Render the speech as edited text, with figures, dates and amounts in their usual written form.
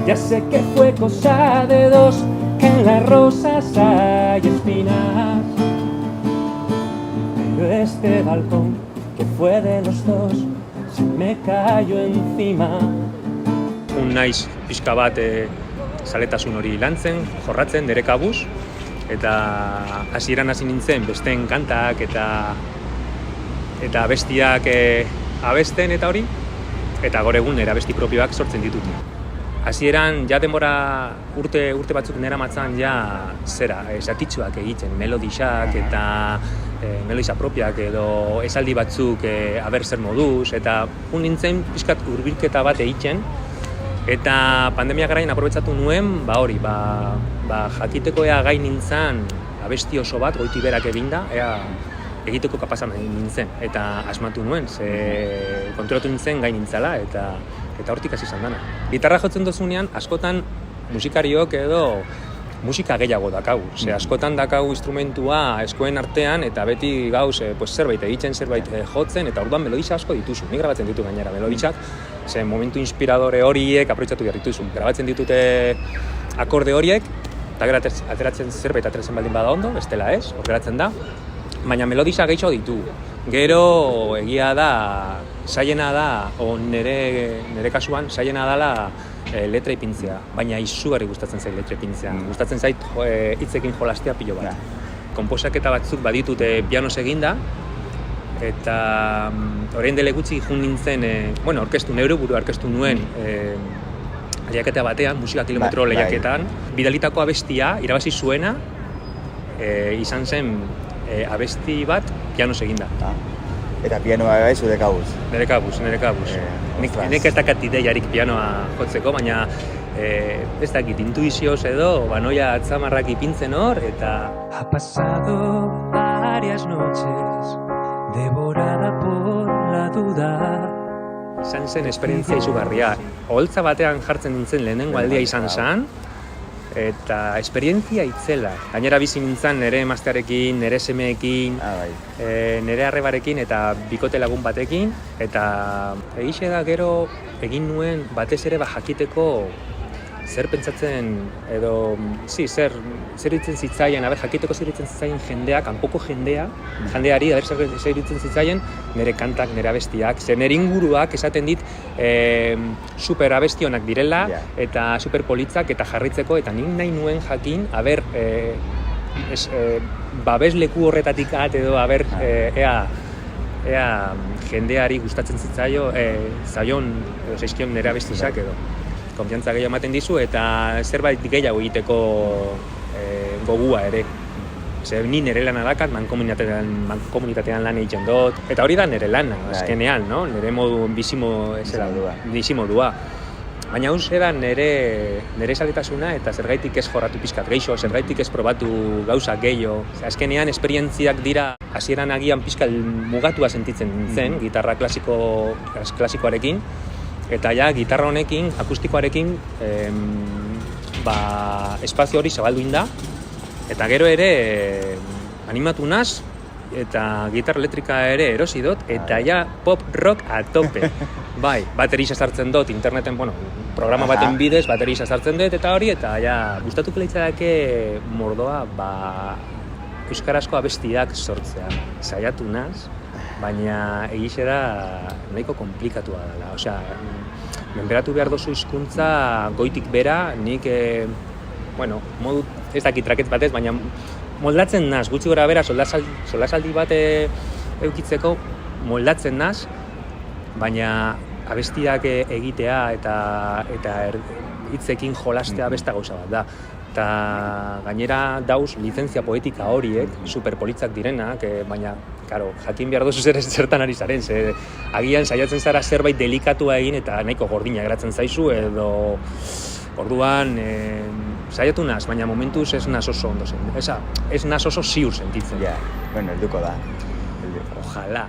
Ya sé que fue cosa de dos, que en las rosas hay espinas. Pero este balcón, que fue de los dos, se me cayó encima. Naiz pixka bat zaletasun hori lantzen, jorratzen, nire kabuz. Eta hasieran hasi nintzen besteen kantak eta bestiak abesten eta hori. Eta gaur egun nire abesti propioak sortzen ditut. Hasieran ja denbora urte batzuk neramatzan ja zera, zatitxoak egiten, melodixak eta melodisa propiak edo esaldi batzuk aber zer moduz, eta nintzen pixkat hurbilketa bat egiten. Eta pandemia garaien aprobetxatu nuen, jakiteko ea gai nintzen abesti oso bat, goiti berak eginda, ea egiteko kapazan nintzen. Eta asmatu nuen, ze konturatu nintzen gai nintzala, eta hortik hasi izan dana. Gitarra jotzen dozunean, askotan musikariok edo musika gehiago dakagu. Ze askotan dakagu instrumentua eskoen artean, eta beti gauz zerbait egiten, zerbait jotzen, eta orduan melodisa asko dituzu. Ni grabatzen ditu gainera melodisak, ze momentu inspiradore horiek aprobetxatu behar dituzu. Grabatzen ditute akorde horiek, eta gero ateratzen zerbait ateratzen baldin bada ondo, bestela ez, hor geratzen da. Baina melodisa gehiago ditu. Gero egia da, zailena da, nire kasuan, zailena dela letra ipintzea. Baina izugarri gustatzen zait letra ipintzea. Gustatzen zait hitzekin jolastea pilo bat. Konposaketa batzuk baditute pianoz eginda, eta orain dela gutxi jun nintzen, neure buru aurkeztu nuen lehiaketa batean, musika kilometro lehiaketan. Bidalitako abestia, irabazi zuena, izan zen abesti bat pianoz eginda. Eta pianoa gai zure kabuz? Nire kabuz. Nik ez dakat ideiarik pianoa jotzeko, baina ez dakit intuizioz edo, banoia atzamarrak ipintzen hor, eta... Ha pasado varias noches devorada por la duda. Izan zen esperientzia izugarria. Oholtza batean jartzen nintzen lehenengo aldia izan zen, eta esperientzia itzela. Gainera bizi nintzen nire emaztearekin, nire semeekin, nire arrebarekin eta bikote lagun batekin. Eta egixe da gero egin nuen batez ere jakiteko zer pentsatzen edo, zer iritzen zitzaien, jakiteko zer iritzen zitzaien jendea, kanpoko jendeari, zer iritzen zitzaien nire kantak, nire abestiak, zer nire inguruak esaten dit super abestionak direla eta super politzak eta jarritzeko, eta nik nahi nuen jakin, babesleku horretatik edo, ea jendeari gustatzen zaion zaizkion nire abestiak edo. Konfiantza gehiago ematen dizu eta zerbait gehiago egiteko gogua ere. Ni nire lana dakat, mankomunitatean lan egiten dut. Eta hori da nire lana, azkenean, no? Nire modu bizimodua. Baina hau da nire zaletasuna eta zergaitik ez jorratu pixkat gehiago, zergaitik ez probatu gauza gehiago. Esperientziak dira, hasieran agian pixkat mugatua sentitzen nintzen, gitarra klasikoarekin. Eta gitarra honekin, akustikoarekin, espazio hori zabaldu inda. Eta gero ere animatu naz, eta gitarra elektrika ere erosi dut, eta pop rock a tope. Baterixa sartzen dut, interneten, programa baten bidez, baterixa sartzen dut, eta hori, eta gustatuko leitzadake mordoa, euskarazko abestiak sortzea. Saiatu naz, baina egixe da nahiko komplikatua dela. Osea, menperatu behar dozu hizkuntza goitik bera, nik, modu ez dakit traketz batez, baina moldatzen naz, gutxi gora bera, solasaldi bat eukitzeko moldatzen naz, baina abestiak egitea eta hitzekin jolastea besta gauza bat da. Eta gainera dauz lizentzia poetika horiek, superpolitzak direnak, baina, jakin behar dozu zertan ari zaren, agian saiatzen zara zerbait delikatua egin eta nahiko gordina geratzen zaizu, edo orduan saiatu naz, baina momentuz ez naz oso ondo zen, ez naz oso ziur sentitzen. Helduko da. Ojalá.